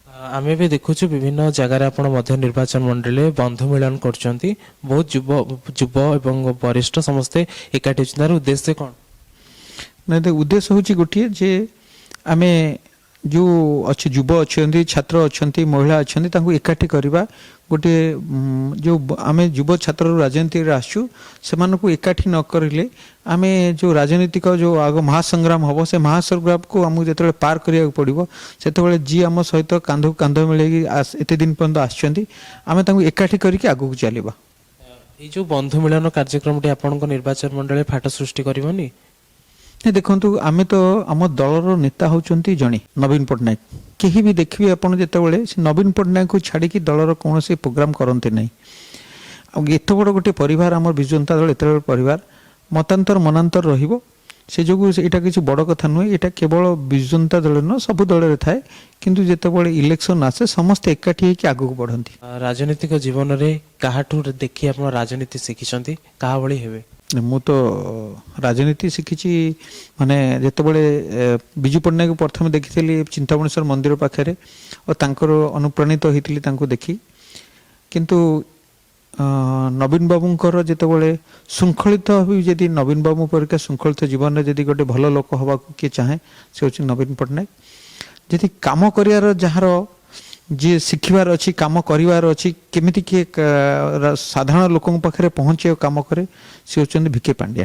आमे भी देखुछु विभिन्न जगार आपण मध्य निर्वाचन मंडली बंधु मिलन करछंती बहुत युव एवं वरिष्ठ समस्ते एकाठी होछन उद्देश्य कोन नहीं तो उद्देश्य हूँ गोटे जे आमे जो अच्छे युव अच्छा छात्र अच्छा महिला अच्छा एकाठी करवा गोटे जो आमे युव छात्र राजनीति आसु से एकाठी न करें आमे जो राजनीतिक जो आग महासंग्राम हम से महासंग्राम को आमको जो पार करिया पड़ो से जी आम सहित कांध कांध मिले एत दिन पर्यंत आसमें एकाठी करके आगू चलवा ये जो बंधु मिलन कार्यक्रम आपण निर्वाचन मंडली फाट सृष्टि करबनी देखु आमे तो आम दलर नेता होचंती जणे नवीन पट्टनायक केही भी देखिए आपण जेतेबेले से नवीन पट्टनायक को छाड़ी की दलर कौन से प्रोग्राम करते नहीं एत बड़ गोटे परिवार आम विजु जनता दल एत बड़ परिवार मतांतर मनांतर रहिबो से जो यहाँ किसी बड़ कथा नुहे यहाँ केवल विजु जनता दल न सब दल थाए किंतु जेतेबेले इलेक्शन आसे समस्त एकाठी होकर आगू बढ़ती राजनीतिक जीवन में काहाठू देखी आप राजनीति शिखिं क्या भली हेबे मु तो राजनीति शिखी माने जेतेबेले विजु पट्टनायक प्रथम देखी चिंतामणेश्वर मंदिर पाखे और तांकर अनुप्राणित होती देखी किंतु नवीन बाबूंकर जितेबाला श्रृंखलित भी जदि नवीन बाबू परिका श्रृंखलित जीवन में जदि गोटे भल लोक हवा किए चाहे से हूँ नवीन पट्टनायक जदि कम कर जार जी शिखबार अच्छी कम करार अच्छी केमी किए साधारण लोक पाखे पहुँचे कम करे सी हूँ भिके पांड्या।